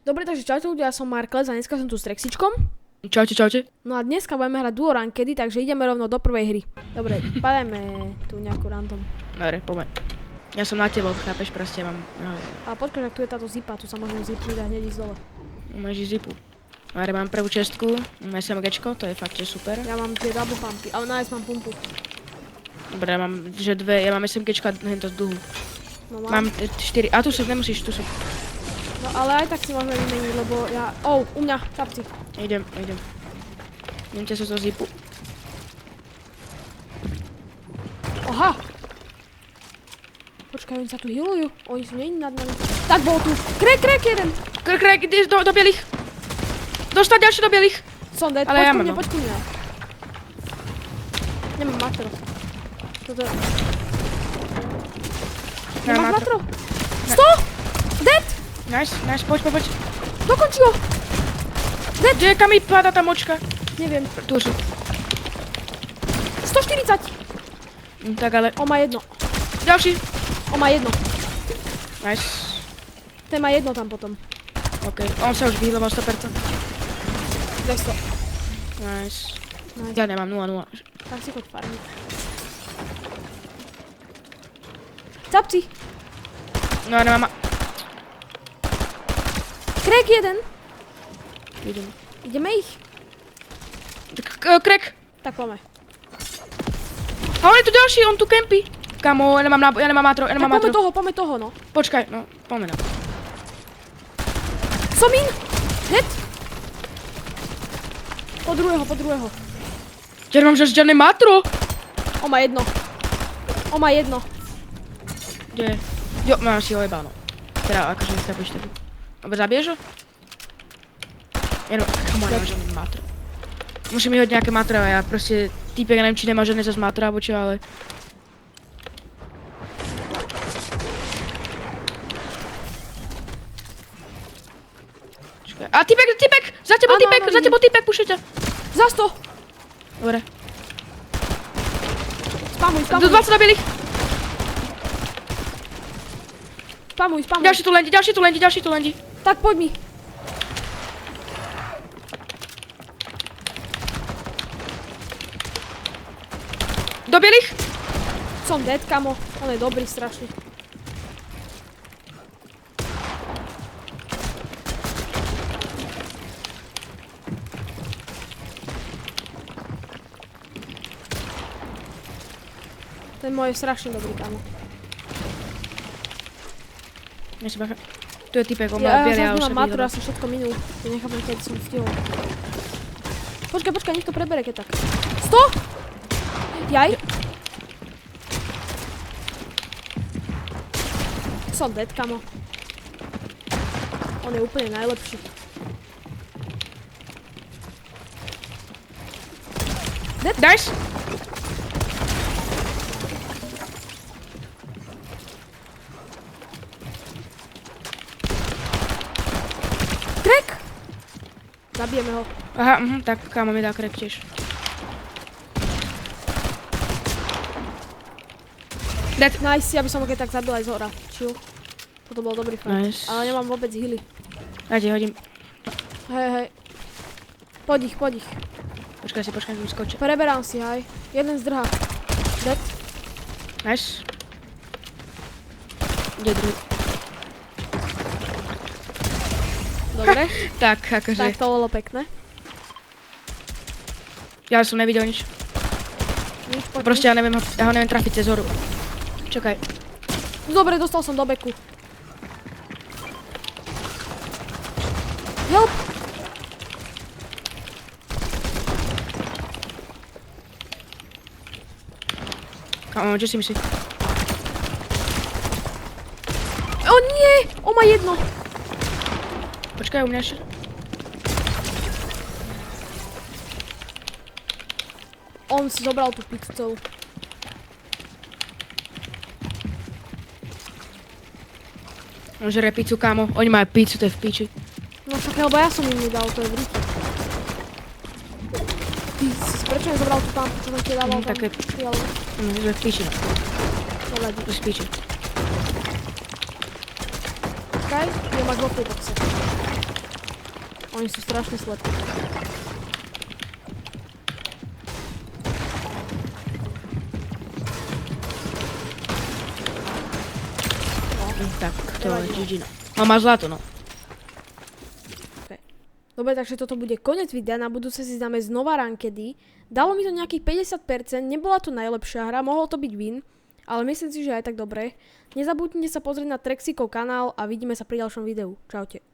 Dobre, takže čaute ľudia, ja som Markles a dneska som tu s Trexičkom. Čaute, čaute. No a dneska budeme hrať duo rankedy, takže ideme rovno do prvej hry. Dobre, padajme tu nejakú random. Dobre, poďme. Ja som na tebou, chápeš, proste mám... A počkaj, ak tu je táto zipa, tu sa môžeme zipnúť a hneď ísť dole. Máš zipu. Dobre, mám prvú čestku, SMGčko, to je fakt, že super. Ja mám tie double pumpy, ale nájsť mám pumpu. Dobre, ja mám, že dve, ja mám SMGčko a hento z dlhu. No Mám 4, a tu sú, nemusíš, tu sú. No ale aj tak si môžeme vymeniť, lebo ja... Oh, u mňa, chlapci. Idem. Idem ťa zo zipu. Aha! Počkaj, oni sa tu healujú. Oni sú není nad nami. Tak bol tu. Krek jeden. Krek, ideš do bielých. Dostať ďalšie do bielých. Som dead, Ale poď ku mne. Nemám matro. Toto je... Nemáš matro? 100! Dead! Nice, poď. Dokonči ho! Dead! Kde, kam mi padá tá močka? Neviem. Tu sú. 140! Tak ale, On má jedno. ďalší. On má jedno. Nice. Ten má jedno tam potom. OK, on sa už vyhľoval 100%. 200. Nice. Nice. Ja nemám 0-0. Tak si choď farmiť. Capci! No ja nemám... Krek jeden! Idem. Ideme ich? Krek. Tak poďme. A on je tu ďalší, on tu kempí. Kamo, ja nemám matro. Tak poďme toho, no. Počkaj, no, poďme na. Som in! Dead! Po druhého. Ja nemám žiadne matro. On má jedno. Kde je? Jo, mám si ho jebáno. Teda, akože nechceš tak. Dobre, zabiješ ho? Ja nemám žiadne matro. Musím mi hoď nejaké matro a ja proste, týpek, ja neviem, či nemá žiadne zas matro, alebo čo, ale... Čakaj. A týpek! Za tebou týpek, pušuj ťa. Za 100! Dobre. Spamuj. Do 20 dobielých. Spamuj. Ďalší tu lendi. Tak poď mi. Do bielých. Som dead, kamo. On je dobrý strašne. Ten môj je strašne dobrý, kamo. Nech si bacha. Tu je typek, on Ja má bielý a zase už sa nemám matru, ja vyhľadal. som všetko minul. Ja nechápem, keď som stihol. Počkaj, nech to prebere, keď tak. 100! Jaj! Som dead, kamo. On je úplne najlepší. Dead? Nice. Krek! Zabijeme ho. Aha, tak kámo mi dá krek tiež. Dead. Nice, ja by som ho keď tak zabil aj z hora. Chill. Toto bol dobrý fight. Nice. Ale nemám vôbec healy. Ja ti hodím. Hej. Poď ich. Počkaj, mi skočí. Preberám si, hej. Jeden zdrha. Dead. Nice. Kde druhý? Dobre. Tak, akože. Tak to bolo pekné. Ja som nevidel nič. Nič, poď. Proste ja ho neviem trafiť cez horu. Čakaj. Dobre, dostal som do beku. Help! Kámo, čo si myslíš? O nie! On má jedno. Počkaj, u mňa ešte. On si zobral tú pizzu. On žere pizzu, kámo. Oni majú pizzu, to je v piči. No však, lebo ja som im nedal, to je v rýchlo. Ty si prečo nezobral tú pampu, čo som ti dával tam? také- Fialovú? To je v piči. To ledí. To je v piči. Počkaj, kde máš vo boxe. Oni sú strašne slepí. Tak, to je GG, no. No máš zlato, no. Dobre, takže toto bude koniec videa, na budúce si dáme znova rankedy. Dalo mi to nejakých 50%, nebola to najlepšia hra, mohol to byť win, ale myslím si, že aj tak dobre. Nezabudnite sa pozrieť na Trexikov kanál a vidíme sa pri ďalšom videu. Čaute.